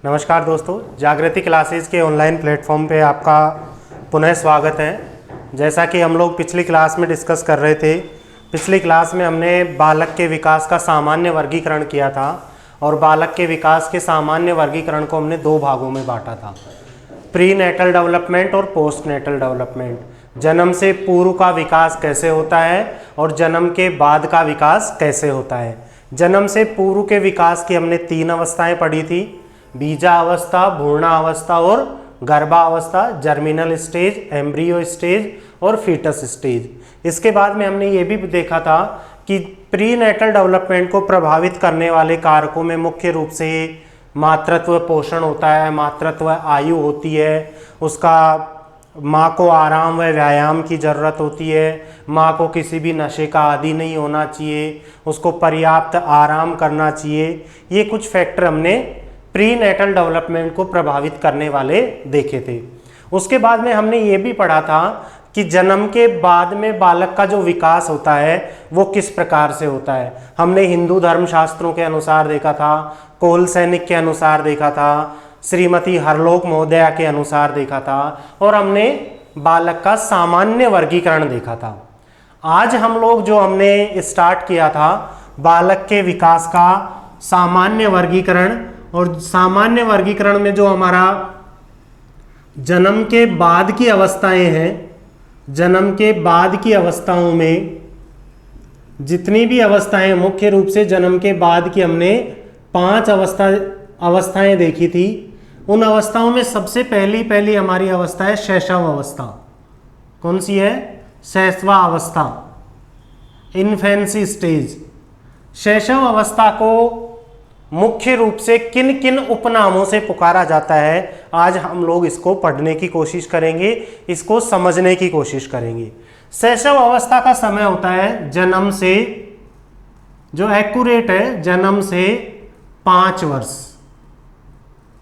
नमस्कार दोस्तों, जागृति क्लासेस के ऑनलाइन प्लेटफॉर्म पे आपका पुनः स्वागत है। जैसा कि हम लोग पिछली क्लास में डिस्कस कर रहे थे, पिछली क्लास में हमने बालक के विकास का सामान्य वर्गीकरण किया था और बालक के विकास के सामान्य वर्गीकरण को हमने दो भागों में बांटा था, प्री नेटल डेवलपमेंट और पोस्ट नेटल डेवलपमेंट। जन्म से पूर्व का विकास कैसे होता है और जन्म के बाद का विकास कैसे होता है। जन्म से पूर्व के विकास की हमने 3 अवस्थाएं पढ़ी थी, बीजावस्था, भ्रूणावस्था और गर्भावस्था, जर्मिनल स्टेज, एम्ब्रियो स्टेज और फीटस स्टेज। इसके बाद में हमने ये भी देखा था कि प्री नेटल डेवलपमेंट को प्रभावित करने वाले कारकों में मुख्य रूप से मातृत्व पोषण होता है, मातृत्व आयु होती है, उसका माँ को आराम व व्यायाम की ज़रूरत होती है, माँ को किसी भी नशे का आदी नहीं होना चाहिए, उसको पर्याप्त आराम करना चाहिए। ये कुछ फैक्टर हमने प्री नेटल डेवलपमेंट को प्रभावित करने वाले देखे थे। उसके बाद में हमने ये भी पढ़ा था कि जन्म के बाद में बालक का जो विकास होता है वो किस प्रकार से होता है। हमने हिंदू धर्मशास्त्रों के अनुसार देखा था, कोल सैनिक के अनुसार देखा था, श्रीमती हरलोक महोदया के अनुसार देखा था और हमने बालक का सामान्य वर्गीकरण देखा था। आज हम लोग जो हमने स्टार्ट किया था बालक के विकास का सामान्य वर्गीकरण, और सामान्य वर्गीकरण में जो हमारा जन्म के बाद की अवस्थाएं हैं, जन्म के बाद की अवस्थाओं में जितनी भी अवस्थाएं, मुख्य रूप से जन्म के बाद की हमने 5 अवस्थाएं देखी थी। उन अवस्थाओं में सबसे पहली हमारी अवस्था है शैशव अवस्था। कौन सी है? शैशवा अवस्था, इन्फेंसी स्टेज। शैशव अवस्था को मुख्य रूप से किन किन उपनामों से पुकारा जाता है, आज हम लोग इसको पढ़ने की कोशिश करेंगे, इसको समझने की कोशिश करेंगे। शैशव अवस्था का समय होता है जन्म से, जो एक्यूरेट है, जन्म से 5 वर्ष।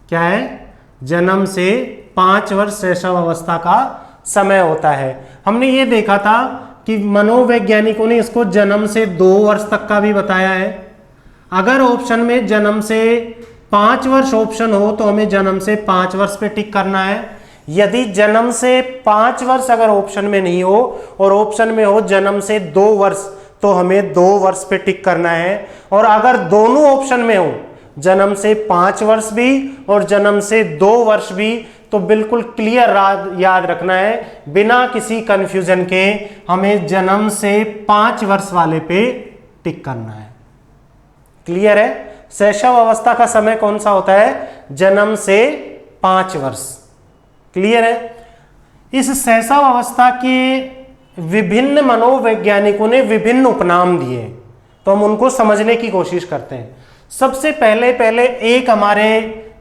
क्या है? जन्म से 5 वर्ष शैशव अवस्था का समय होता है। हमने ये देखा था कि मनोवैज्ञानिकों ने इसको जन्म से 2 वर्ष तक का भी बताया है। अगर ऑप्शन में जन्म से 5 वर्ष ऑप्शन हो तो हमें जन्म से 5 वर्ष पे टिक करना है। यदि जन्म से 5 वर्ष अगर ऑप्शन में नहीं हो और ऑप्शन में हो जन्म से 2 वर्ष, तो हमें 2 वर्ष पे टिक करना है। और अगर दोनों ऑप्शन में हो, जन्म से 5 वर्ष भी और जन्म से 2 वर्ष भी, तो बिल्कुल क्लियर याद रखना है, बिना किसी कंफ्यूजन के हमें जन्म से 5 वर्ष वाले पे टिक करना है। क्लियर है? शैशव अवस्था का समय कौन सा होता है? जन्म से 5 वर्ष। क्लियर है? इस शैशव अवस्था के विभिन्न मनोवैज्ञानिकों ने विभिन्न उपनाम दिए, तो हम उनको समझने की कोशिश करते हैं। सबसे पहले एक हमारे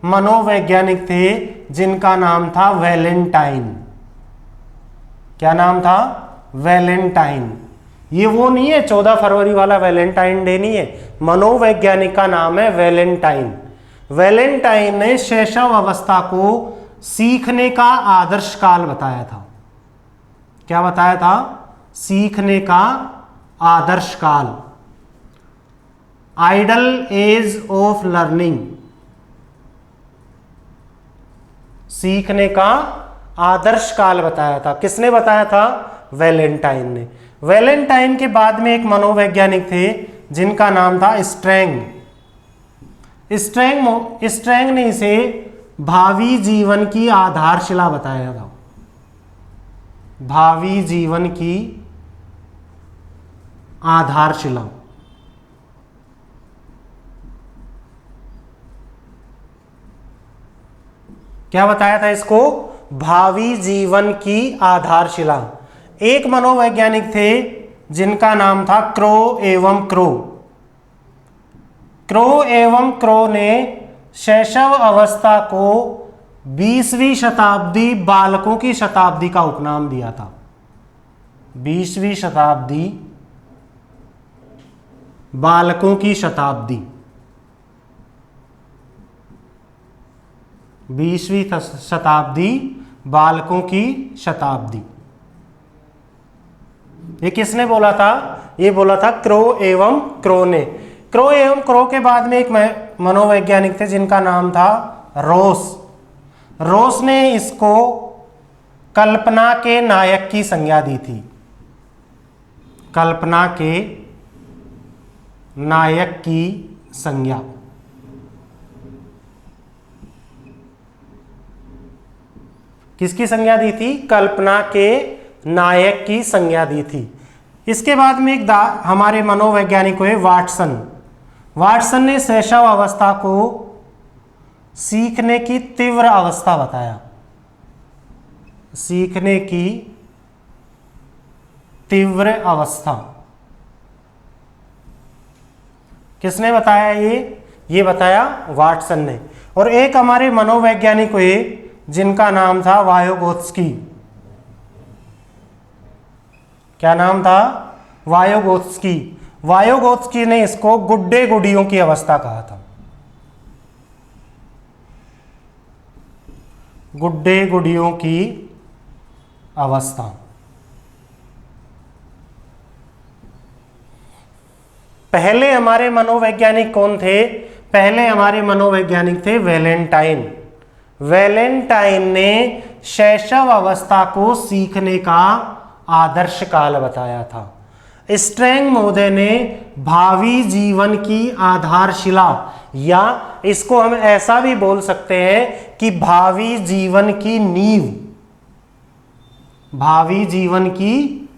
मनोवैज्ञानिक थे जिनका नाम था वैलेंटाइन। क्या नाम था? वैलेंटाइन। ये वो नहीं है 14 फरवरी वाला वैलेंटाइन डे नहीं है, मनोवैज्ञानिक का नाम है वैलेंटाइन। वैलेंटाइन ने शैशव अवस्था को सीखने का आदर्श काल बताया था। क्या बताया था? सीखने का आदर्श काल, आइडल एज ऑफ लर्निंग। सीखने का आदर्श काल बताया था। किसने बताया था? वैलेंटाइन ने। वैलेंटाइन के बाद में एक मनोवैज्ञानिक थे जिनका नाम था स्ट्रैंग। स्ट्रैंग ने इसे भावी जीवन की आधारशिला बताया था। भावी जीवन की आधारशिला। क्या बताया था इसको? भावी जीवन की आधारशिला। एक मनोवैज्ञानिक थे जिनका नाम था क्रो एवं क्रो। क्रो एवं क्रो ने शैशव अवस्था को 20वीं शताब्दी बालकों की शताब्दी का उपनाम दिया था। 20वीं शताब्दी बालकों की शताब्दी। 20वीं शताब्दी बालकों की शताब्दी। ये किसने बोला था? ये बोला था क्रो एवं क्रो ने। क्रो एवं क्रो के बाद में एक मनोवैज्ञानिक थे जिनका नाम था रोस ने इसको कल्पना के नायक की संज्ञा दी थी। कल्पना के नायक की संज्ञा। किसकी संज्ञा दी थी? कल्पना के नायक की संज्ञा दी थी। इसके बाद में एक हमारे मनोवैज्ञानिक हुए वाटसन ने शैशव अवस्था को सीखने की तीव्र अवस्था बताया। सीखने की तीव्र अवस्था किसने बताया? ये बताया वाटसन ने। और एक हमारे मनोवैज्ञानिक हुए जिनका नाम था वायोगोत्स्की। क्या नाम था? वायोगोत्स्की। वायोगोत्स्की ने इसको गुड्डे गुडियों की अवस्था कहा था। गुड्डे गुडियों की अवस्था। पहले हमारे मनोवैज्ञानिक कौन थे? पहले हमारे मनोवैज्ञानिक थे वैलेंटाइन। वैलेंटाइन ने शैशव अवस्था को सीखने का आदर्श काल बताया था। स्ट्रैंग महोदय ने भावी जीवन की आधारशिला, या इसको हम ऐसा भी बोल सकते हैं कि भावी जीवन की नींव, भावी जीवन की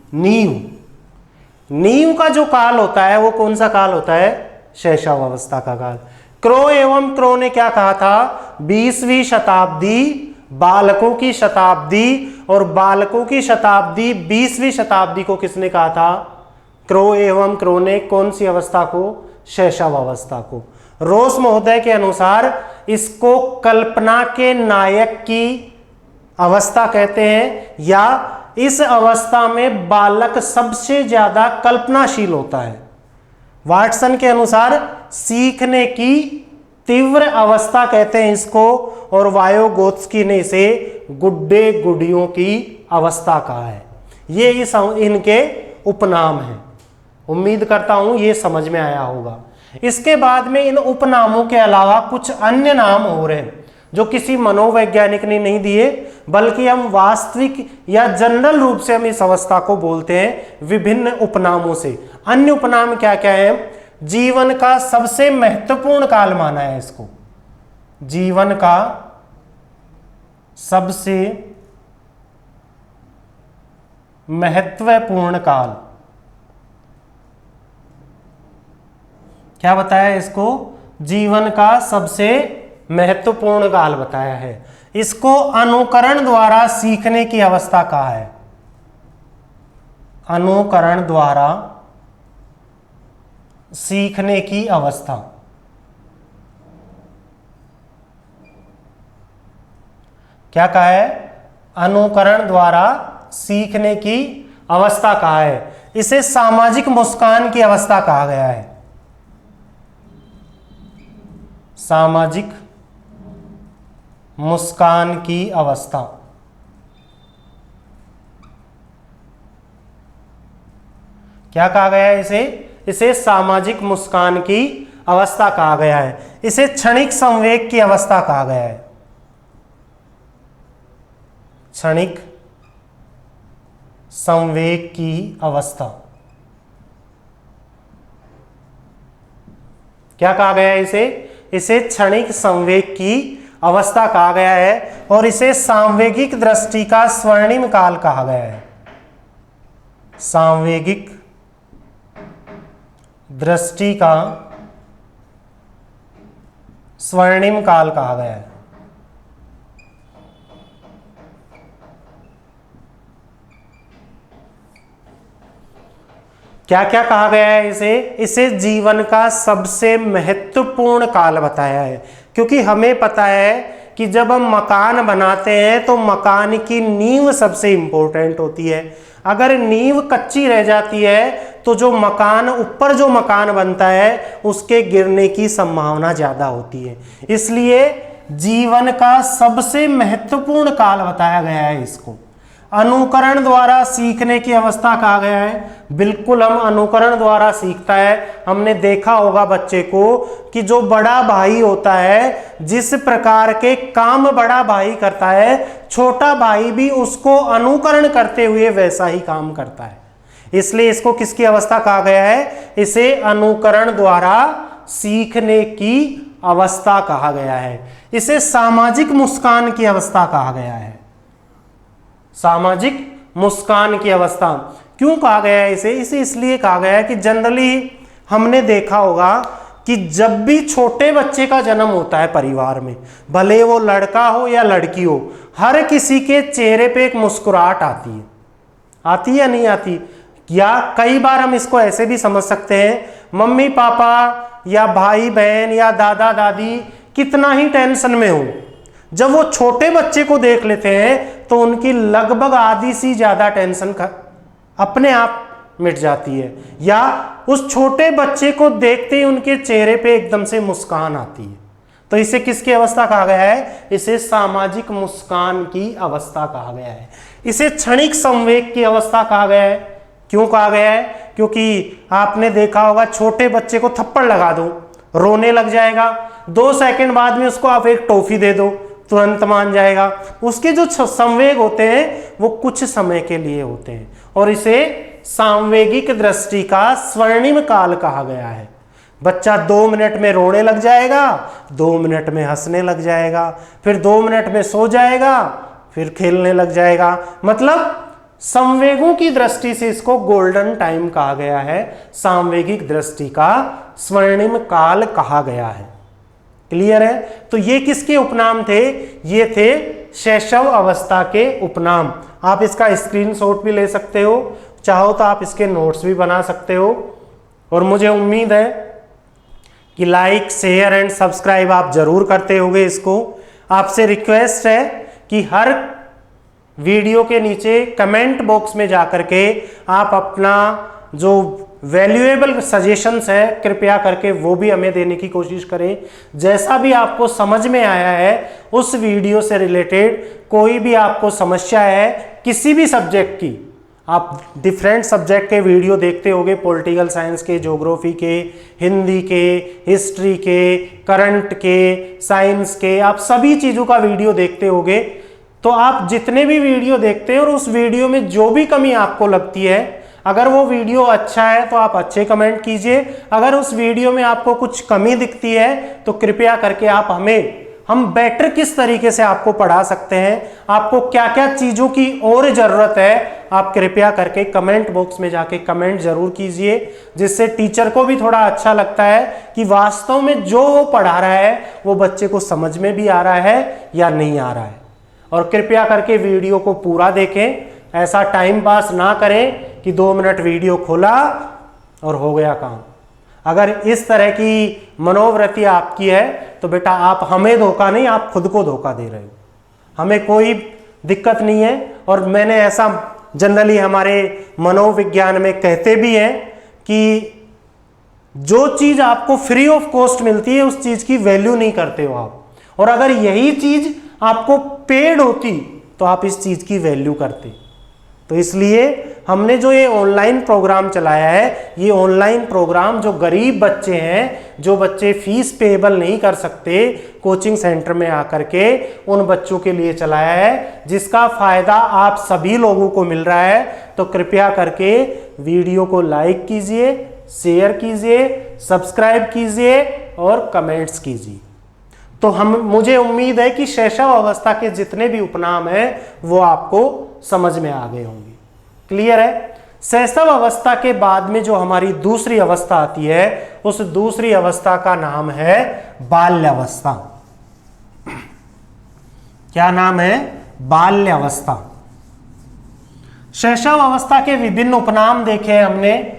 नींव का जो काल होता है वो कौन सा काल होता है? शैशव अवस्था का काल। क्रो ने क्या कहा था? 20वीं शताब्दी बालकों की शताब्दी, और बालकों की शताब्दी 20वीं शताब्दी को किसने कहा था? क्रो ने कौन सी अवस्था को? शैशव अवस्था को। रोस महोदय के अनुसार इसको कल्पना के नायक की अवस्था कहते हैं, या इस अवस्था में बालक सबसे ज्यादा कल्पनाशील होता है। वाटसन के अनुसार सीखने की तीव्र अवस्था कहते हैं इसको, और वायोगोत्स्की ने इसे गुड्डे गुडियों की अवस्था कहा है। ये इनके उपनाम हैं। उम्मीद करता हूं ये समझ में आया होगा। इसके बाद में इन उपनामों के अलावा कुछ अन्य नाम हो रहे हैं जो किसी मनोवैज्ञानिक ने नहीं दिए, बल्कि हम वास्तविक या जनरल रूप से हम इस अवस्था को बोलते हैं विभिन्न उपनामों से। अन्य उपनाम क्या क्या है? जीवन का सबसे महत्वपूर्ण काल माना है इसको। जीवन का सबसे महत्वपूर्ण काल क्या बताया इसको? जीवन का सबसे महत्वपूर्ण काल बताया है। इसको अनुकरण द्वारा सीखने की अवस्था कहा है। अनुकरण द्वारा सीखने की अवस्था। क्या कहा है? अनुकरण द्वारा सीखने की अवस्था कहा है। इसे सामाजिक मुस्कान की अवस्था कहा गया है। सामाजिक मुस्कान की अवस्था। क्या कहा गया है? इसे सामाजिक मुस्कान की अवस्था कहा गया है। इसे क्षणिक संवेग की अवस्था कहा गया है। क्षणिक संवेग की अवस्था। क्या कहा गया है? इसे क्षणिक संवेग की अवस्था कहा गया है, और इसे सांवेगिक दृष्टि का स्वर्णिम काल कहा गया है। सांवेगिक दृष्टि का स्वर्णिम काल कहा गया है। क्या क्या कहा गया है? इसे जीवन का सबसे महत्वपूर्ण काल बताया है, क्योंकि हमें पता है कि जब हम मकान बनाते हैं तो मकान की नींव सबसे इंपॉर्टेंट होती है। अगर नींव कच्ची रह जाती है तो जो मकान बनता है उसके गिरने की संभावना ज्यादा होती है। इसलिए जीवन का सबसे महत्वपूर्ण काल बताया गया है इसको। अनुकरण द्वारा सीखने की अवस्था कहा गया है। बिल्कुल हम अनुकरण द्वारा सीखता है। हमने देखा होगा बच्चे को कि जो बड़ा भाई होता है, जिस प्रकार के काम बड़ा भाई करता है, छोटा भाई भी उसको अनुकरण करते हुए वैसा ही काम करता है। इसलिए इसको किसकी अवस्था कहा गया है? इसे अनुकरण द्वारा सीखने की अवस्था कहा गया है। इसे सामाजिक मुस्कान की अवस्था कहा गया है। सामाजिक मुस्कान की अवस्था क्यों कहा गया है इसे इसलिए कहा गया है कि जनरली हमने देखा होगा कि जब भी छोटे बच्चे का जन्म होता है परिवार में, भले वो लड़का हो या लड़की हो, हर किसी के चेहरे पे एक मुस्कुराहट आती है। आती है या नहीं आती? या कई बार हम इसको ऐसे भी समझ सकते हैं, मम्मी पापा या भाई बहन या दादा दादी कितना ही टेंशन में हो, जब वो छोटे बच्चे को देख लेते हैं तो उनकी लगभग आधी से ज्यादा टेंशन अपने आप मिट जाती है, या उस छोटे बच्चे को देखते ही उनके चेहरे पे एकदम से मुस्कान आती है। तो इसे किसकी अवस्था कहा गया है? इसे सामाजिक मुस्कान की अवस्था कहा गया है। इसे क्षणिक संवेग की अवस्था कहा गया है। क्यों कहा गया है? क्योंकि आपने देखा होगा छोटे बच्चे को थप्पड़ लगा दो, रोने लग जाएगा, 2 सेकंड बाद में उसको आप एक टॉफी दे दो, तुरंत मान जाएगा। उसके जो संवेग होते हैं वो कुछ समय के लिए होते हैं, और इसे सांवेगिक दृष्टि का स्वर्णिम काल कहा गया है। बच्चा 2 मिनट में रोने लग जाएगा, 2 मिनट में हंसने लग जाएगा, फिर 2 मिनट में सो जाएगा, फिर खेलने लग जाएगा। मतलब संवेगों की दृष्टि से इसको गोल्डन टाइम कहा गया है, सांवेगिक दृष्टि का स्वर्णिम काल कहा गया है। क्लियर है? तो ये किसके उपनाम थे? ये थे शैशव अवस्था के उपनाम। आप इसका स्क्रीनशॉट भी ले सकते हो, चाहो तो आप इसके नोट्स भी बना सकते हो। और मुझे उम्मीद है कि लाइक शेयर एंड सब्सक्राइब आप जरूर करते होंगे इसको। आपसे रिक्वेस्ट है कि हर वीडियो के नीचे कमेंट बॉक्स में जाकर के आप अपना जो वैल्यूएबल सजेशंस है कृपया करके वो भी हमें देने की कोशिश करें। जैसा भी आपको समझ में आया है उस वीडियो से रिलेटेड कोई भी आपको समस्या है किसी भी सब्जेक्ट की, आप डिफरेंट सब्जेक्ट के वीडियो देखते होंगे, पॉलिटिकल साइंस के, ज्योग्राफी के, हिंदी के, हिस्ट्री के, करंट के, साइंस के, आप सभी चीज़ों का वीडियो देखते होंगे। तो आप जितने भी वीडियो देखते हैं और उस वीडियो में जो भी कमी आपको लगती है, अगर वो वीडियो अच्छा है तो आप अच्छे कमेंट कीजिए। अगर उस वीडियो में आपको कुछ कमी दिखती है तो कृपया करके आप हम बेटर किस तरीके से आपको पढ़ा सकते हैं, आपको क्या क्या चीज़ों की और ज़रूरत है, आप कृपया करके कमेंट बॉक्स में जाके कमेंट जरूर कीजिए, जिससे टीचर को भी थोड़ा अच्छा लगता है कि वास्तव में जो वो पढ़ा रहा है वो बच्चे को समझ में भी आ रहा है या नहीं आ रहा है। और कृपया करके वीडियो को पूरा देखें, ऐसा टाइम पास ना करें कि 2 मिनट वीडियो खोला और हो गया काम। अगर इस तरह की मनोवृत्ति आपकी है तो बेटा आप हमें धोखा नहीं, आप खुद को धोखा दे रहे हो। हमें कोई दिक्कत नहीं है, और मैंने ऐसा जनरली हमारे मनोविज्ञान में कहते भी हैं कि जो चीज़ आपको फ्री ऑफ कॉस्ट मिलती है उस चीज़ की वैल्यू नहीं करते हो आप, और अगर यही चीज़ आपको पेड होती तो आप इस चीज़ की वैल्यू करते। तो इसलिए हमने जो ये ऑनलाइन प्रोग्राम चलाया है, ये ऑनलाइन प्रोग्राम जो गरीब बच्चे हैं, जो बच्चे फीस पेएबल नहीं कर सकते कोचिंग सेंटर में आकर के, उन बच्चों के लिए चलाया है, जिसका फ़ायदा आप सभी लोगों को मिल रहा है। तो कृपया करके वीडियो को लाइक कीजिए, शेयर कीजिए, सब्सक्राइब कीजिए और कमेंट्स कीजिए। तो मुझे उम्मीद है कि शैशव अवस्था के जितने भी उपनाम हैं वो आपको समझ में आ गए होंगे। क्लियर है? शैशव अवस्था के बाद में जो हमारी दूसरी अवस्था आती है, उस दूसरी अवस्था का नाम है बाल्यावस्था। क्या नाम है? बाल्यावस्था। शैशव अवस्था के विभिन्न उपनाम देखे हैं हमने,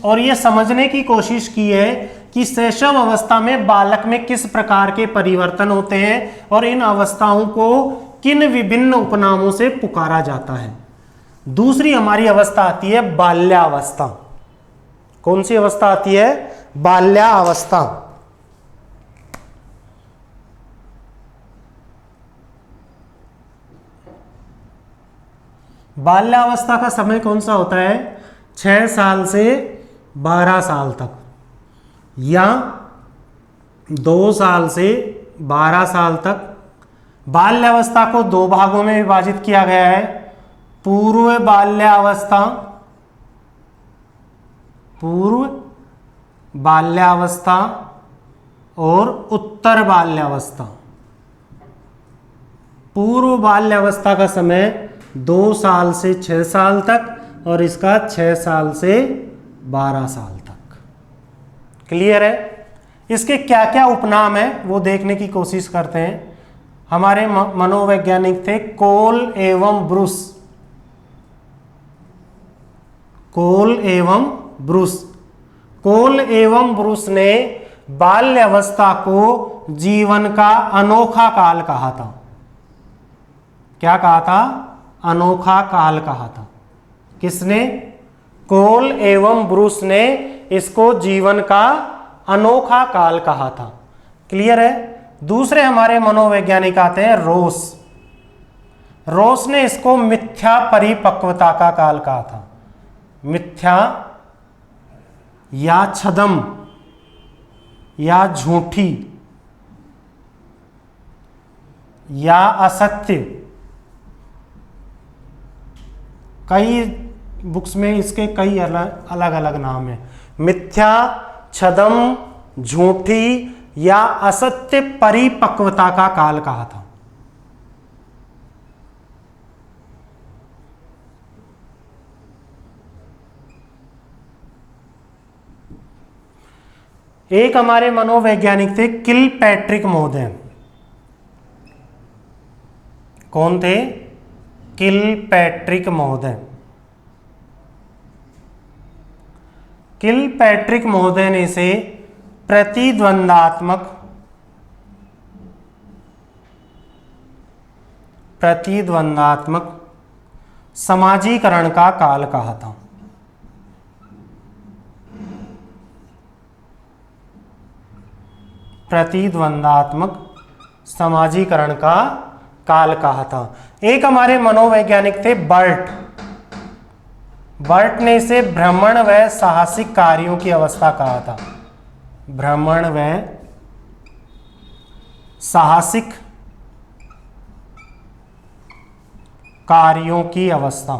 और ये समझने की कोशिश की है कि शैशव अवस्था में बालक में किस प्रकार के परिवर्तन होते हैं और इन अवस्थाओं को किन विभिन्न उपनामों से पुकारा जाता है। दूसरी हमारी अवस्था आती है बाल्यावस्था। कौन सी अवस्था आती है? बाल्यावस्था। बाल्यावस्था का समय कौन सा होता है? 6 साल से 12 साल तक, या 2 साल से 12 साल तक। बाल्यावस्था को 2 भागों में विभाजित किया गया है, पूर्व बाल्यावस्था, पूर्व बाल्यावस्था और उत्तर बाल्यावस्था। पूर्व बाल्यावस्था का समय 2 साल से 6 साल तक और इसका 6 साल से 12 साल तक। क्लियर है? इसके क्या क्या उपनाम है वो देखने की कोशिश करते हैं। हमारे मनोवैज्ञानिक थे कोल एवं ब्रूस, कोल एवं ब्रूस। कोल एवं ब्रूस ने बाल्यावस्था को जीवन का अनोखा काल कहा था। क्या कहा था? अनोखा काल कहा था। किसने? कोल एवं ब्रूस ने इसको जीवन का अनोखा काल कहा था। क्लियर है? दूसरे हमारे मनोवैज्ञानिक आते हैं रोस। रोस ने इसको मिथ्या परिपक्वता का काल कहा था। मिथ्या या छदम या झूठी या असत्य, कई बुक्स में इसके कई अलग अलग नाम हैं। मिथ्या, छदम, झूठी या असत्य परिपक्वता का काल कहा था। एक हमारे मनोवैज्ञानिक थे किलपैट्रिक महोदय। कौन थे? किलपैट्रिक महोदय। किलपैट्रिक महोदय ने इसे प्रतिद्वंदात्मक समाजीकरण का काल कहा था। प्रतिद्वंदात्मक समाजीकरण का काल कहा था। एक हमारे मनोवैज्ञानिक थे बर्ट। बर्ट ने इसे भ्रमण व साहसिक कार्यों की अवस्था कहा था। भ्रमण व साहसिक कार्यों की अवस्था।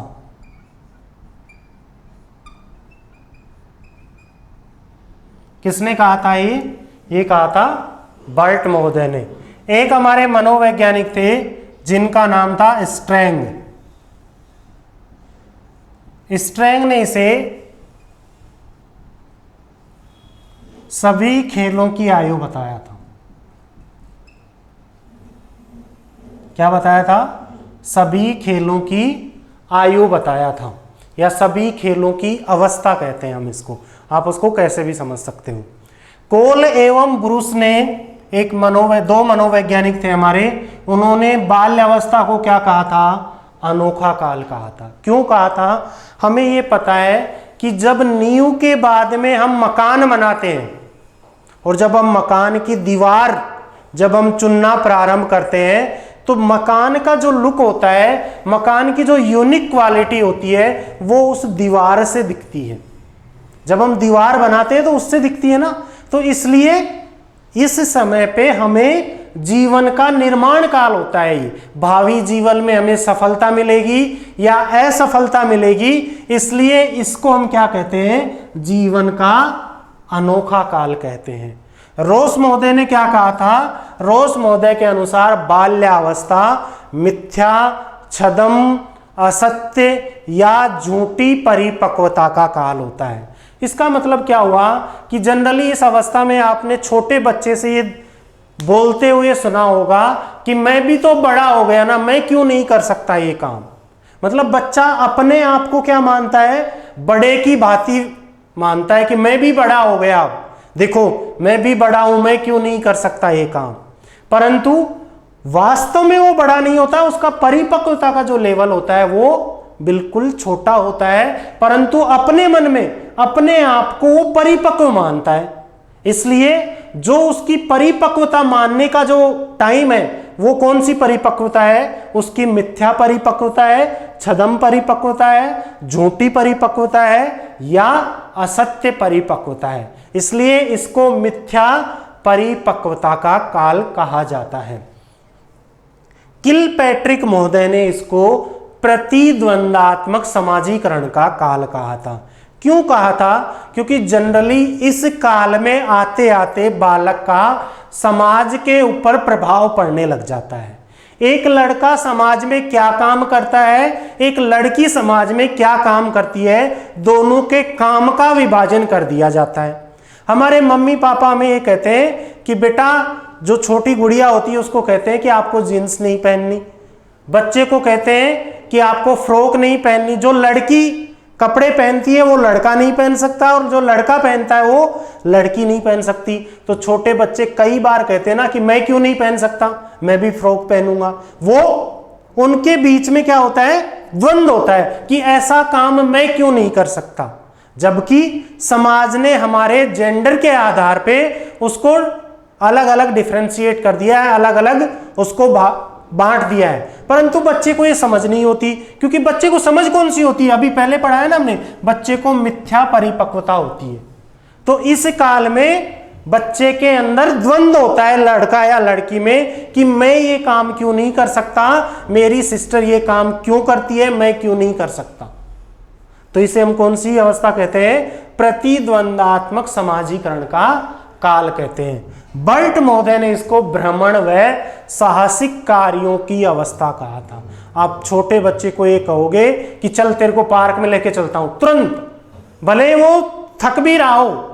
किसने कहा था ये कहा था बर्ट महोदय ने। एक हमारे मनोवैज्ञानिक थे जिनका नाम था स्ट्रैंग। स्ट्रैंग ने इसे सभी खेलों की आयु बताया था। क्या बताया था? सभी खेलों की आयु बताया था, या सभी खेलों की अवस्था कहते हैं हम इसको। आप उसको कैसे भी समझ सकते हो। कोल एवं ब्रूस ने दो मनोवैज्ञानिक थे हमारे, उन्होंने बाल्यावस्था को क्या कहा था? अनोखा काल कहा था। क्यों कहा था? हमें ये पता है कि जब नींव के बाद में हम मकान बनाते हैं और जब हम मकान की दीवार जब हम चुनना प्रारंभ करते हैं तो मकान का जो लुक होता है, मकान की जो यूनिक क्वालिटी होती है, वो उस दीवार से दिखती है। जब हम दीवार बनाते हैं तो उससे दिखती है ना। तो इसलिए इस समय पे हमें जीवन का निर्माण काल होता है। भावी जीवन में हमें सफलता मिलेगी या असफलता मिलेगी, इसलिए इसको हम क्या कहते हैं? जीवन का अनोखा काल कहते हैं। रोस महोदय ने क्या कहा था? रोस महोदय के अनुसार बाल्यावस्था मिथ्या, छदम, असत्य या झूठी परिपक्वता का काल होता है। इसका मतलब क्या हुआ कि जनरली इस अवस्था में आपने छोटे बच्चे से ये बोलते हुए सुना होगा कि मैं भी तो बड़ा हो गया ना, मैं क्यों नहीं कर सकता ये काम। मतलब बच्चा अपने आप को क्या मानता है? बड़े की भांति मानता है कि मैं भी बड़ा हो गया, अब देखो मैं भी बड़ा हूं, मैं क्यों नहीं कर सकता ये काम। परंतु वास्तव में वो बड़ा नहीं होता, उसका परिपक्वता का जो लेवल होता है वो बिल्कुल छोटा होता है, परंतु अपने मन में अपने आप को वो परिपक्व मानता है। इसलिए जो उसकी परिपक्वता मानने का जो टाइम है, वो कौन सी परिपक्वता है? उसकी मिथ्या परिपक्वता है, छद्म परिपक्वता है, झूठी परिपक्वता है या असत्य परिपक्वता है, इसलिए इसको मिथ्या परिपक्वता का काल कहा जाता है। किलपैट्रिक महोदय ने इसको प्रतिद्वंदात्मक समाजीकरण का काल कहा था। क्यों कहा था? क्योंकि जनरली इस काल में आते आते बालक का समाज के ऊपर प्रभाव पड़ने लग जाता है। एक लड़का समाज में क्या काम करता है, एक लड़की समाज में क्या काम करती है, दोनों के काम का विभाजन कर दिया जाता है। हमारे मम्मी पापा हमें ये कहते हैं कि बेटा, जो छोटी गुड़िया होती है उसको कहते हैं कि आपको जीन्स नहीं पहननी, बच्चे को कहते हैं कि आपको फ्रॉक नहीं पहननी, जो लड़की कपड़े पहनती है वो लड़का नहीं पहन सकता और जो लड़का पहनता है वो लड़की नहीं पहन सकती। तो छोटे बच्चे कई बार कहते हैं ना कि मैं क्यों नहीं पहन सकता, मैं भी फ्रॉक पहनूंगा। वो उनके बीच में क्या होता है, द्वंद्व होता है कि ऐसा काम मैं क्यों नहीं कर सकता, जबकि समाज ने हमारे जेंडर के आधार पे उसको अलग अलग डिफरेंशिएट कर दिया है, अलग अलग उसको बांट दिया है। परंतु बच्चे को ये समझ नहीं होती, क्योंकि बच्चे को समझ कौन सी होती है, अभी पहले पढ़ा है ना हमने, बच्चे को मिथ्या परिपक्वता होती है। तो इस काल में बच्चे के अंदर द्वंद्व होता है लड़का या लड़की में कि मैं ये काम क्यों नहीं कर सकता, मेरी सिस्टर ये काम क्यों करती है, मैं क्यों नहीं कर सकता। तो इसे हम कौन सी अवस्था कहते हैं? प्रतिद्वंदात्मक समाजीकरण का काल कहते हैं। बर्ट महोदय ने इसको भ्रमण व साहसिक कार्यों की अवस्था कहा था। आप छोटे बच्चे को ये कहोगे कि चल तेरे को पार्क में लेके चलता हूं, तुरंत, भले वो थक भी रहा हो,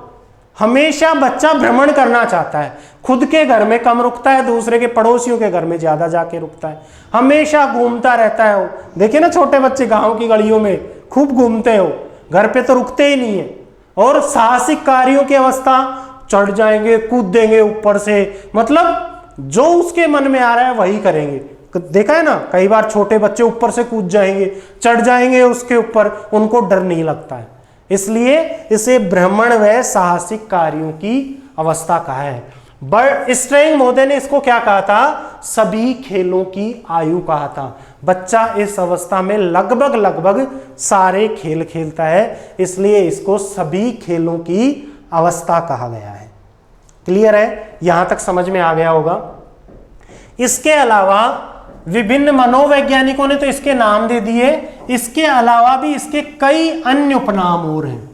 हमेशा बच्चा भ्रमण करना चाहता है। खुद के घर में कम रुकता है, दूसरे के पड़ोसियों के घर में ज्यादा जाके रुकता है, हमेशा घूमता रहता है। वो देखिए ना, छोटे बच्चे गांव की गलियों में खूब घूमते हो, घर पे तो रुकते ही नहीं है। और साहसिक कार्यों की अवस्था, चढ़ जाएंगे, कूद देंगे ऊपर से, मतलब जो उसके मन में आ रहा है वही करेंगे। देखा है ना, कई बार छोटे बच्चे ऊपर से कूद जाएंगे, चढ़ जाएंगे उसके ऊपर, उनको डर नहीं लगता है। इसलिए इसे भ्रमण व साहसिक कार्यों की अवस्था कहा है। बर्ट स्ट्रेंग महोदय ने इसको क्या कहा था? सभी खेलों की आयु कहा था। बच्चा इस अवस्था में लगभग सारे खेल खेलता है, इसलिए इसको सभी खेलों की अवस्था कहा गया है। क्लियर है? यहां तक समझ में आ गया होगा। इसके अलावा विभिन्न मनोवैज्ञानिकों ने तो इसके नाम दे दिए, इसके अलावा भी इसके कई अन्य उपनाम और हैं।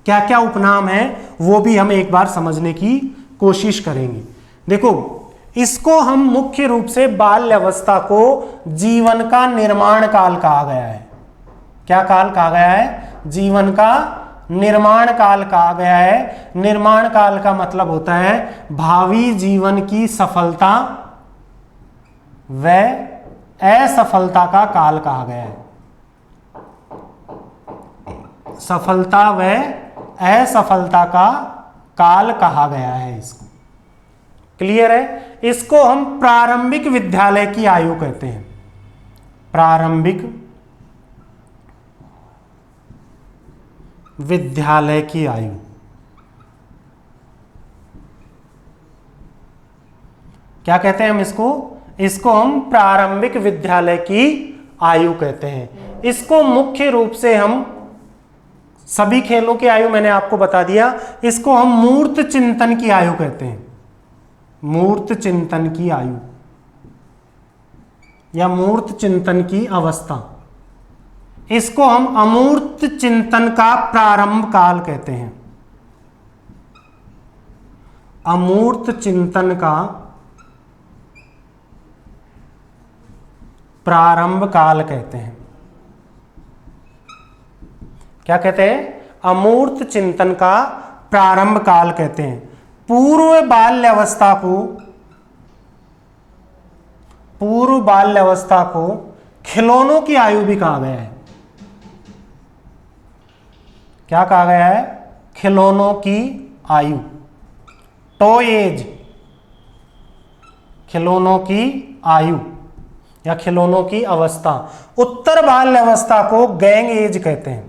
क्या क्या उपनाम हैं वो भी हम एक बार समझने की कोशिश करेंगे। देखो, इसको हम मुख्य रूप से बाल्यावस्था को जीवन का निर्माण काल कहा गया है। क्या काल कहा गया है? जीवन का निर्माण काल कहा गया है। निर्माण काल का मतलब होता है भावी जीवन की सफलता व असफलता का काल कहा गया है। सफलता व असफलता का काल कहा गया है इसको। क्लियर है? इसको हम प्रारंभिक विद्यालय की आयु कहते हैं। प्रारंभिक विद्यालय की आयु। क्या कहते हैं हम इसको? इसको हम प्रारंभिक विद्यालय की आयु कहते हैं। इसको मुख्य रूप से हम सभी खेलों की आयु मैंने आपको बता दिया। इसको हम मूर्त चिंतन की आयु कहते हैं। मूर्त चिंतन की आयु या मूर्त चिंतन की अवस्था। इसको हम अमूर्त चिंतन का प्रारंभ काल कहते हैं। अमूर्त चिंतन का प्रारंभ काल कहते हैं। क्या कहते हैं? अमूर्त चिंतन का प्रारंभ काल कहते हैं। पूर्व बाल्यावस्था को खिलौनों की आयु भी कहा गया है। क्या कहा गया है? खिलौनों की आयु, टॉय एज। खिलौनों की आयु या खिलौनों की अवस्था। उत्तर बाल्यावस्था को गैंग एज कहते हैं।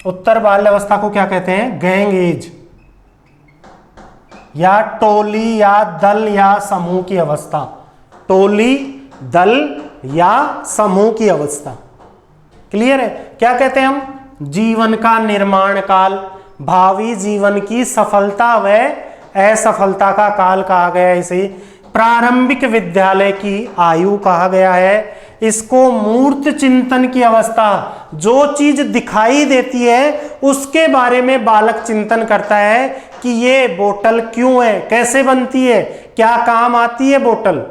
उत्तर बाल्यावस्था को क्या कहते हैं? गैंग एज या टोली या दल या समूह की अवस्था। टोली, दल या समूह की अवस्था। क्लियर है? क्या कहते हैं हम? जीवन का निर्माण काल, भावी जीवन की सफलता व असफलता का काल कहा गया है इसे। प्रारंभिक विद्यालय की आयु कहा गया है। इसको मूर्त चिंतन की अवस्था, जो चीज दिखाई देती है उसके बारे में बालक चिंतन करता है कि ये बोतल क्यों है, कैसे बनती है, क्या काम आती है बोतल,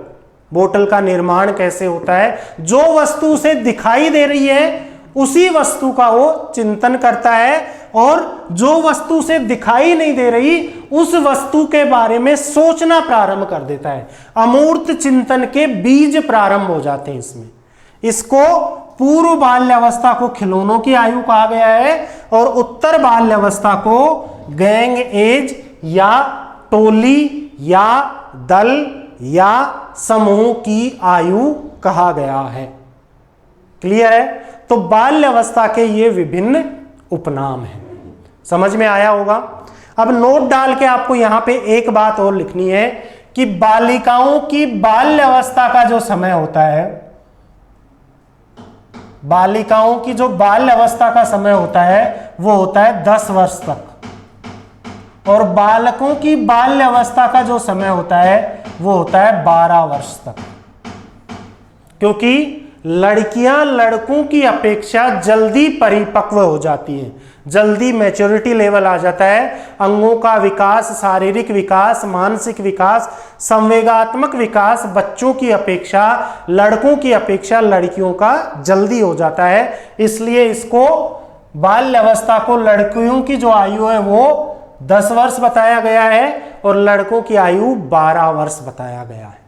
बोतल का निर्माण कैसे होता है। जो वस्तु उसे दिखाई दे रही है उसी वस्तु का वो चिंतन करता है, और जो वस्तु उसे दिखाई नहीं दे रही उस वस्तु के बारे में सोचना प्रारंभ कर देता है। अमूर्त चिंतन के बीज प्रारंभ हो जाते हैं इसमें। इसको पूर्व बाल्यावस्था को खिलौनों की आयु कहा गया है, और उत्तर बाल्यावस्था को गैंग एज या टोली या दल या समूह की आयु कहा गया है। क्लियर है? तो बाल्यावस्था के ये विभिन्न उपनाम हैं। समझ में आया होगा? अब नोट डाल के आपको यहां पे एक बात और लिखनी है कि बालिकाओं की बाल्यावस्था का जो समय होता है, बालिकाओं की जो बाल्यावस्था का समय होता है वो होता है 10 वर्ष तक, और बालकों की बाल्यावस्था का जो समय होता है वो होता है 12 वर्ष तक। क्योंकि लड़कियां लड़कों की अपेक्षा जल्दी परिपक्व हो जाती हैं, जल्दी मैच्योरिटी लेवल आ जाता है। अंगों का विकास, शारीरिक विकास, मानसिक विकास, संवेगात्मक विकास बच्चों की अपेक्षा, लड़कों की अपेक्षा लड़कियों का जल्दी हो जाता है। इसलिए इसको बाल्यावस्था को लड़कियों की जो आयु है वो 10 वर्ष बताया गया है और लड़कों की आयु 12 वर्ष बताया गया है।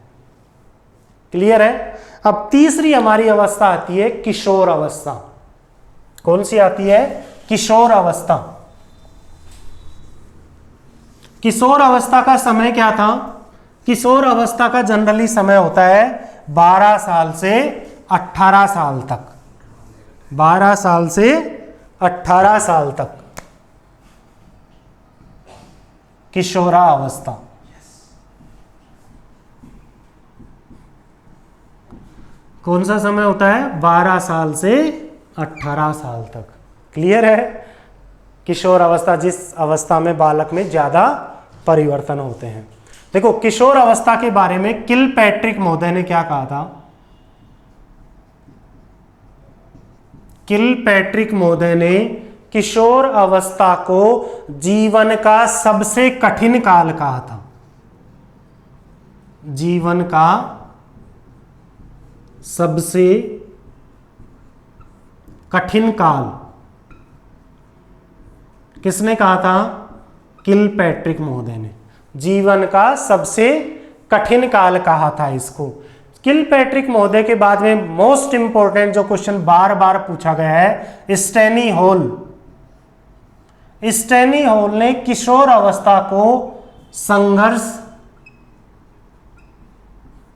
क्लियर है? अब तीसरी हमारी अवस्था आती है किशोर अवस्था। कौन सी आती है? किशोर अवस्था। किशोर अवस्था का समय क्या था? किशोर अवस्था का जनरली समय होता है 12 साल से 18 साल तक। 12 साल से 18 साल तक किशोरा अवस्था। कौन सा समय होता है? 12 साल से 18 साल तक। क्लियर है? किशोर अवस्था, जिस अवस्था में बालक में ज्यादा परिवर्तन होते हैं। देखो, किशोर अवस्था के बारे में किलपैट्रिक महोदय ने क्या कहा था? किलपैट्रिक महोदय ने किशोर अवस्था को जीवन का सबसे कठिन काल कहा था। जीवन का सबसे कठिन काल किसने कहा था? किलपैट्रिक महोदय ने जीवन का सबसे कठिन काल कहा था इसको। किलपैट्रिक महोदय के बाद में मोस्ट इंपॉर्टेंट जो क्वेश्चन बार बार पूछा गया है, स्टैनी हॉल। स्टैनी हॉल ने किशोर अवस्था को संघर्ष,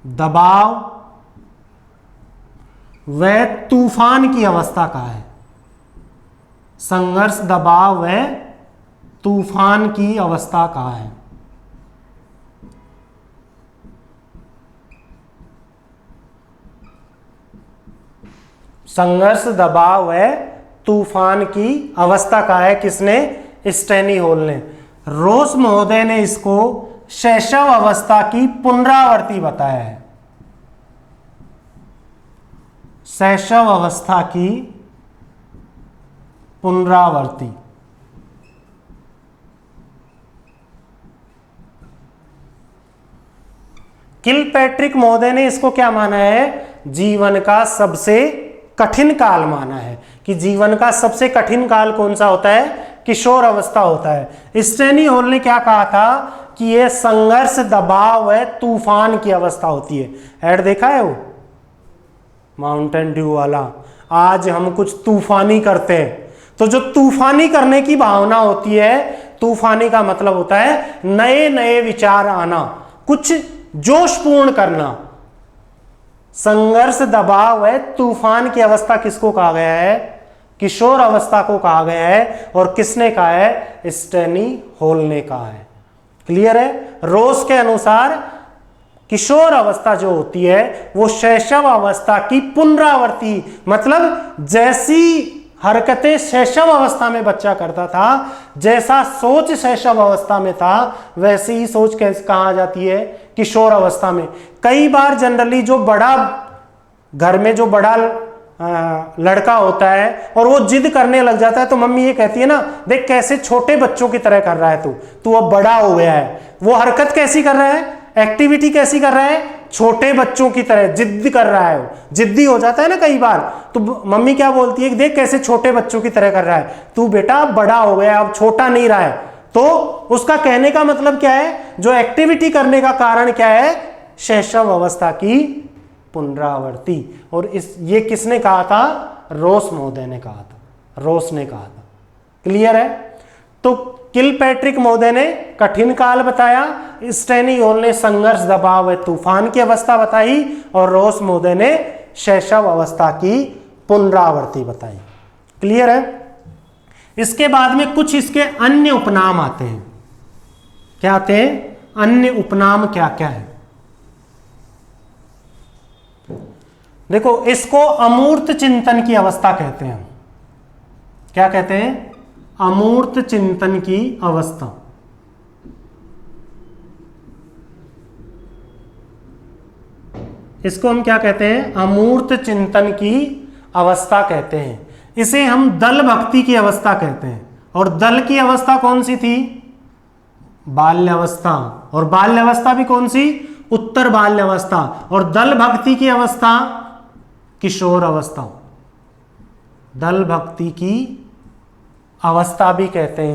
दबाव व तूफान की अवस्था कहा है। संघर्ष, दबाव व तूफान की अवस्था कहा है। संघर्ष, दबाव व तूफान की अवस्था कहा है किसने? स्टैनी हॉल ने। रोस महोदय ने इसको शैशव अवस्था की पुनरावृत्ति बताया है। शैशव अवस्था की पुनरावृत्ति। किलपैट्रिक महोदय ने इसको क्या माना है? जीवन का सबसे कठिन काल माना है कि जीवन का सबसे कठिन काल कौन सा होता है? किशोर अवस्था होता है। स्टैनी हॉल ने क्या कहा था कि यह संघर्ष, दबाव है, तूफान की अवस्था होती है। ऐड देखा है वो माउंटेन ड्यू वाला? आज हम कुछ तूफानी करते हैं, तो जो तूफानी करने की भावना होती है, तूफानी का मतलब होता है नए नए विचार आना, कुछ जोशपूर्ण करना। संघर्ष, दबाव है, तूफान की अवस्था किसको कहा गया है? किशोर अवस्था को कहा गया है। और किसने कहा है? स्टैनी हॉल ने कहा है। क्लियर है? रोस के अनुसार किशोर अवस्था जो होती है वो शैशव अवस्था की पुनरावृत्ति, मतलब जैसी हरकतें शैशव अवस्था में बच्चा करता था, जैसा सोच शैशव अवस्था में था, वैसी ही सोच कैसे कहाँ आ जाती है, किशोर अवस्था में। कई बार जनरली जो बड़ा घर में जो बड़ा लड़का होता है और वो जिद करने लग जाता है, तो मम्मी ये कहती है ना, देख कैसे छोटे बच्चों की तरह कर रहा है तू अब बड़ा हो गया है। वो हरकत कैसी कर रहा है, एक्टिविटी कैसी कर रहा है, छोटे बच्चों की तरह जिद कर रहा है, जिद्दी हो जाता है ना कई बार। तो मम्मी क्या बोलती है कि देख कैसे छोटे बच्चों की तरह कर रहा है, तू बेटा अब बड़ा हो गया, अब छोटा नहीं रहा है। तो उसका कहने का मतलब क्या है, जो एक्टिविटी करने का कारण क्या है, शैशव अवस्था की पुनरावृत्ति। और ये किसने कहा था, रोस महोदय ने कहा था, रोस ने कहा था। क्लियर है। तो किलपैट्रिक महोदय ने कठिन काल बताया, स्टेनियोल ने संघर्ष, दबाव व तूफान की अवस्था बताई, और रोस महोदय ने शैशव अवस्था की पुनरावृत्ति बताई। क्लियर है। इसके बाद में कुछ इसके अन्य उपनाम आते हैं। क्या आते हैं, अन्य उपनाम क्या क्या है। देखो, इसको अमूर्त चिंतन की अवस्था कहते हैं। क्या कहते हैं, अमूर्त चिंतन की अवस्था। इसको हम क्या कहते हैं, अमूर्त चिंतन की अवस्था कहते हैं। इसे हम दल भक्ति की अवस्था कहते हैं। और दल की अवस्था कौन सी थी, बाल्यावस्था। और बाल्यावस्था भी कौन सी, उत्तर बाल्यावस्था। और दल भक्ति की अवस्था किशोर अवस्था। दल भक्ति की अवस्था भी कहते हैं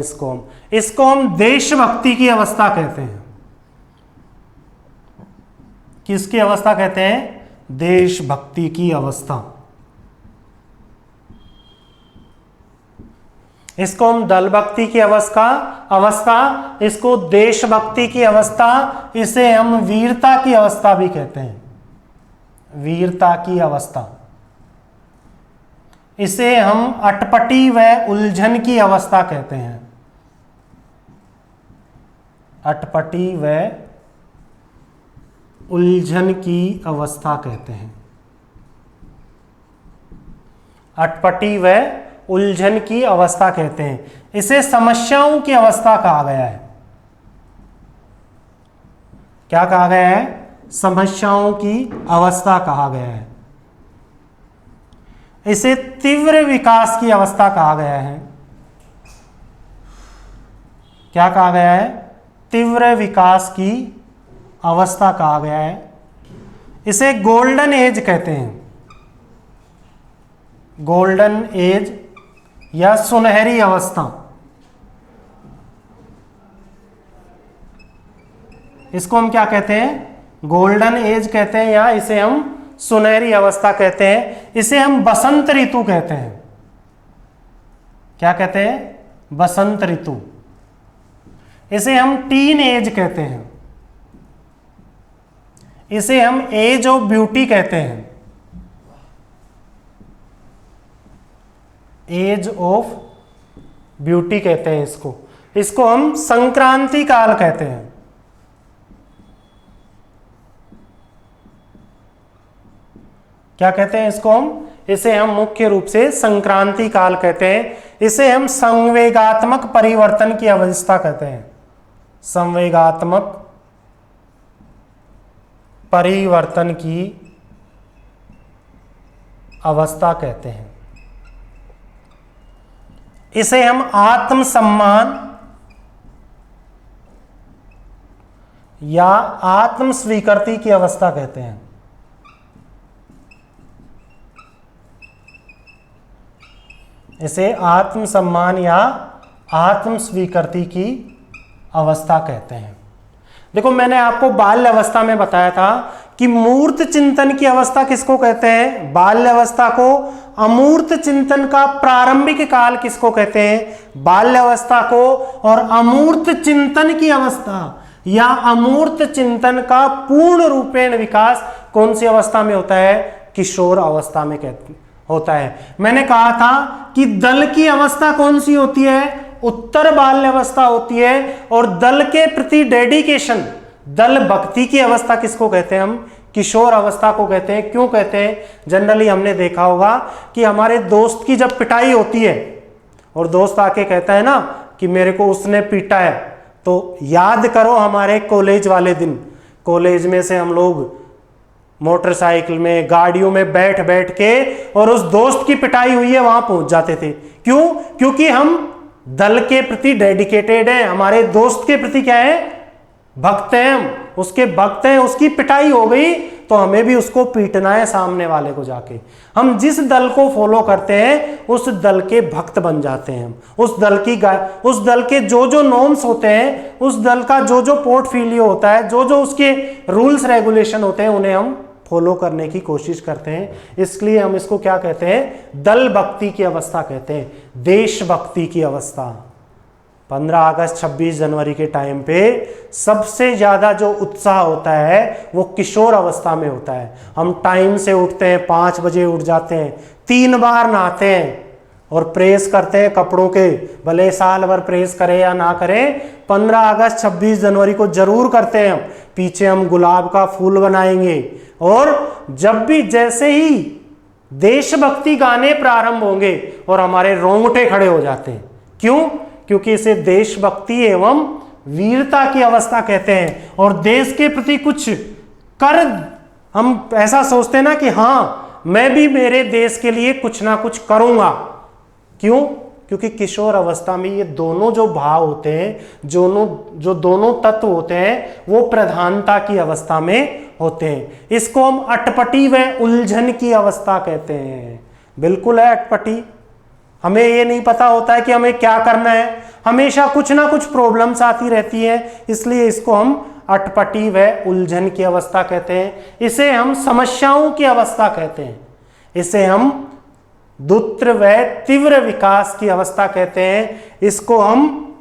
इसको हम देशभक्ति की अवस्था कहते हैं। किसकी अवस्था कहते हैं, देशभक्ति की अवस्था। इसको हम दल भक्ति की अवस्था, इसको देशभक्ति की अवस्था, इसे हम वीरता की अवस्था भी कहते हैं, वीरता की अवस्था। इसे हम अटपटी व उलझन की अवस्था कहते हैं, अटपटी व उलझन की अवस्था कहते हैं, अटपटी व उलझन की अवस्था कहते हैं। इसे समस्याओं की अवस्था कहा गया है। क्या कहा गया है, समस्याओं की अवस्था कहा गया है। इसे तीव्र विकास की अवस्था कहा गया है। क्या कहा गया है, तीव्र विकास की अवस्था कहा गया है। इसे गोल्डन एज कहते हैं, गोल्डन एज या सुनहरी अवस्था। इसको हम क्या कहते हैं, गोल्डन एज कहते हैं, या इसे हम सुनहरी अवस्था कहते हैं। इसे हम बसंत ऋतु कहते हैं। क्या कहते हैं, बसंत ऋतु। इसे हम टीन एज कहते हैं। इसे हम एज ऑफ ब्यूटी कहते हैं, एज ऑफ ब्यूटी कहते हैं इसको हम संक्रांति काल कहते हैं। क्या कहते हैं इसको इसे हम मुख्य रूप से संक्रांति काल कहते हैं। इसे हम संवेगात्मक परिवर्तन की अवस्था कहते हैं, संवेगात्मक परिवर्तन की अवस्था कहते हैं। इसे हम आत्मसम्मान या आत्म स्वीकृति की अवस्था कहते हैं। इसे आत्मसम्मान या आत्म स्वीकृति की अवस्था कहते हैं। देखो, मैंने आपको बाल्य अवस्था में बताया था कि मूर्त चिंतन की अवस्था किसको कहते हैं, बाल्य अवस्था को। अमूर्त चिंतन का प्रारंभिक काल किसको कहते हैं, बाल्य अवस्था को। और अमूर्त चिंतन की अवस्था या अमूर्त चिंतन का पूर्ण रूपेण विकास कौन सी अवस्था में होता है, किशोर अवस्था में होता है। मैंने कहा था कि दल की अवस्था कौन सी होती है, उत्तर बाल्य अवस्था होती है। और दल के प्रति डेडिकेशन, दल भक्ति की अवस्था किसको कहते हैं? हम किशोर अवस्था को कहते हैं। क्यों कहते हैं? जनरली हमने देखा होगा कि हमारे दोस्त की जब पिटाई होती है और दोस्त आके कहता है ना कि मेरे को उसने पीटा है, तो याद करो हमारे कॉलेज वाले दिन, कॉलेज में से हम लोग मोटरसाइकिल में, गाड़ियों में बैठ बैठ के और उस दोस्त की पिटाई हुई है वहां पहुंच जाते थे। क्यों? क्योंकि हम दल के प्रति डेडिकेटेड हैं, हमारे दोस्त के प्रति क्या है? भक्त हैं, हम उसके भक्त हैं। उसकी पिटाई हो गई तो हमें भी उसको पीटना है सामने वाले को जाके। हम जिस दल को फॉलो करते हैं उस दल के भक्त बन जाते हैं। हम उस दल के जो जो नॉर्म्स होते हैं, उस दल का जो जो पोर्टफोलियो होता है, जो जो उसके रूल्स रेगुलेशन होते हैं, उन्हें हम फॉलो करने की कोशिश करते हैं। इसलिए हम इसको क्या कहते हैं? दल भक्ति की अवस्था कहते हैं, देशभक्ति की अवस्था। 15 अगस्त 26 जनवरी के टाइम पे सबसे ज़्यादा जो उत्साह होता है वो किशोर अवस्था में होता है। हम टाइम से उठते हैं, 5 बजे उठ जाते हैं, 3 बार नहाते हैं और प्रेस करते हैं कपड़ों के, भले साल भर प्रेस करें या ना करें, 15 अगस्त 26 जनवरी को जरूर करते हैं। हम पीछे हम गुलाब का फूल बनाएंगे और जब भी जैसे ही देशभक्ति गाने प्रारंभ होंगे और हमारे रोंगटे खड़े हो जाते हैं। क्यों? क्योंकि इसे देशभक्ति एवं वीरता की अवस्था कहते हैं और देश के प्रति कुछ कर हम ऐसा सोचते हैं ना कि हाँ मैं भी मेरे देश के लिए कुछ ना कुछ करूंगा। क्यों? क्योंकि किशोर अवस्था में ये दोनों जो भाव होते हैं, जो दोनों तत्व होते हैं, वो प्रधानता की अवस्था में होते हैं। इसको हम अटपटी व उलझन की अवस्था कहते हैं। बिल्कुल है अटपटी, हमें ये नहीं पता होता है कि हमें क्या करना है, हमेशा कुछ ना कुछ प्रॉब्लम्स आती रहती है, इसलिए इसको हम अटपटी व उलझन की अवस्था कहते हैं। इसे हम समस्याओं की अवस्था कहते हैं। इसे हम द्रुत व तीव्र विकास की अवस्था कहते हैं। इसको हम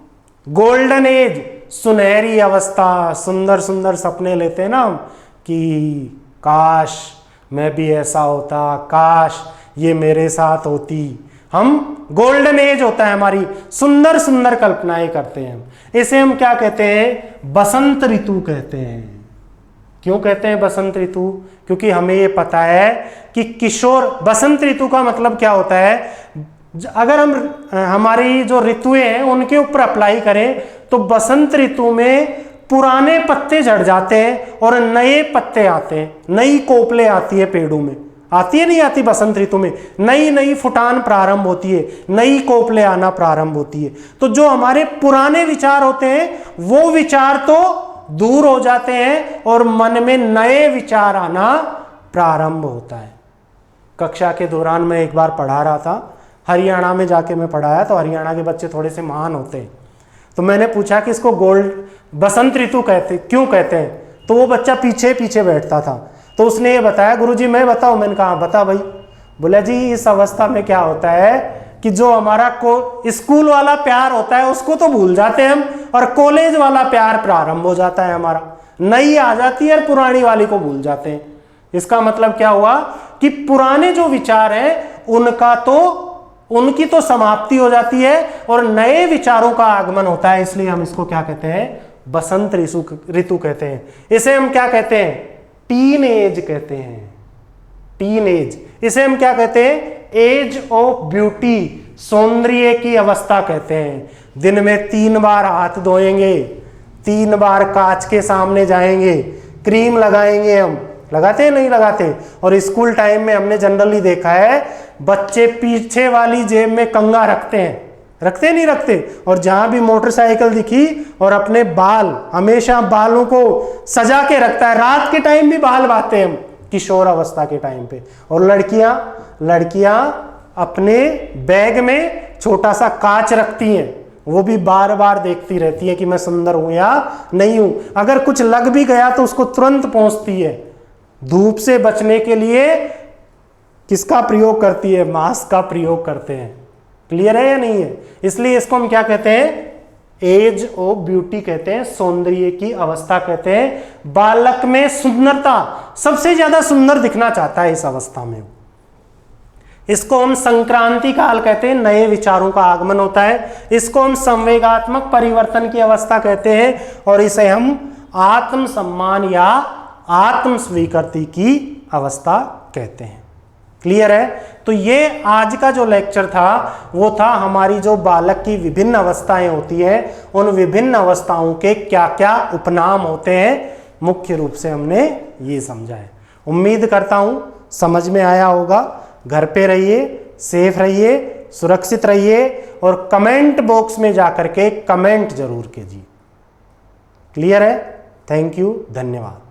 गोल्डन एज, सुनहरी अवस्था, सुंदर सुंदर सपने लेते हैं ना हम कि काश मैं भी ऐसा होता, काश ये मेरे साथ होती। हम गोल्डन एज होता है हमारी, सुंदर सुंदर कल्पनाएं करते हैं। इसे हम क्या कहते हैं? बसंत ऋतु कहते हैं। क्यों कहते हैं बसंत ऋतु? क्योंकि हमें ये पता है कि किशोर, बसंत ऋतु का मतलब क्या होता है? अगर हम हमारी जो ऋतुएं हैं उनके ऊपर अप्लाई करें तो बसंत ऋतु में पुराने पत्ते झड़ जाते हैं और नए पत्ते आते हैं, नई कोपले आती है पेड़ों में। आती है नहीं आती? बसंत ऋतु में नई नई फुटान प्रारंभ होती है, नई कोपले आना प्रारंभ होती है। तो जो हमारे पुराने विचार होते हैं वो विचार तो दूर हो जाते हैं और मन में नए विचार आना प्रारंभ होता है। कक्षा के दौरान मैं एक बार पढ़ा रहा था, हरियाणा में जाके मैं पढ़ाया, तो हरियाणा के बच्चे थोड़े से महान होते हैं, तो मैंने पूछा कि इसको बसंत ऋतु क्यों कहते हैं? तो वो बच्चा पीछे पीछे बैठता था, तो उसने ये बताया, गुरुजी मैं बताऊं? मैंने कहा बता भाई। बोला जी इस अवस्था में क्या होता है कि जो हमारा स्कूल वाला प्यार होता है उसको तो भूल जाते हैं हम, और कॉलेज वाला प्यार प्रारंभ हो जाता है हमारा, नई आ जाती है और पुरानी वाली को भूल जाते हैं। इसका मतलब क्या हुआ कि पुराने जो विचार हैं उनकी तो समाप्ति हो जाती है और नए विचारों का आगमन होता है। इसलिए हम इसको क्या कहते हैं? बसंत ऋतु कहते हैं। इसे हम क्या कहते हैं? टीन एज कहते हैं। टीन एज, इसे हम क्या कहते हैं? एज ऑफ ब्यूटी, सौंदर्य की अवस्था कहते हैं। दिन में 3 बार हाथ धोएंगे, 3 बार कांच के सामने जाएंगे, क्रीम लगाएंगे। हम लगाते हैं नहीं लगाते? और स्कूल टाइम में हमने जनरली देखा है बच्चे पीछे वाली जेब में कंघा रखते हैं, रखते नहीं रखते? और जहां भी मोटरसाइकिल दिखी और अपने बाल, हमेशा बालों को सजा के रखता है। रात के टाइम भी बाल बांधते हैं हम किशोर अवस्था के टाइम पे। और लड़कियां अपने बैग में छोटा सा कांच रखती हैं, वो भी बार बार देखती रहती है कि मैं सुंदर हूं या नहीं हूं। अगर कुछ लग भी गया तो उसको तुरंत पहुंचती है। धूप से बचने के लिए किसका प्रयोग करती है? मास्क का प्रयोग करते हैं। क्लियर है या नहीं है? इसलिए इसको हम क्या कहते हैं? एज ऑफ ब्यूटी कहते हैं, सौंदर्य की अवस्था कहते हैं। बालक में सुंदरता, सबसे ज्यादा सुंदर दिखना चाहता है इस अवस्था में। इसको हम संक्रांति काल कहते हैं, नए विचारों का आगमन होता है। इसको हम संवेगात्मक परिवर्तन की अवस्था कहते हैं और इसे हम आत्मसम्मान या आत्म स्वीकृति की अवस्था कहते हैं। क्लियर है? तो ये आज का जो लेक्चर था वो था हमारी जो बालक की विभिन्न अवस्थाएं होती हैं, उन विभिन्न अवस्थाओं के क्या क्या उपनाम होते हैं, मुख्य रूप से हमने ये समझा है। उम्मीद करता हूं समझ में आया होगा। घर पे रहिए, सेफ रहिए, सुरक्षित रहिए और कमेंट बॉक्स में जाकर के कमेंट जरूर कीजिए। क्लियर है? थैंक यू, धन्यवाद।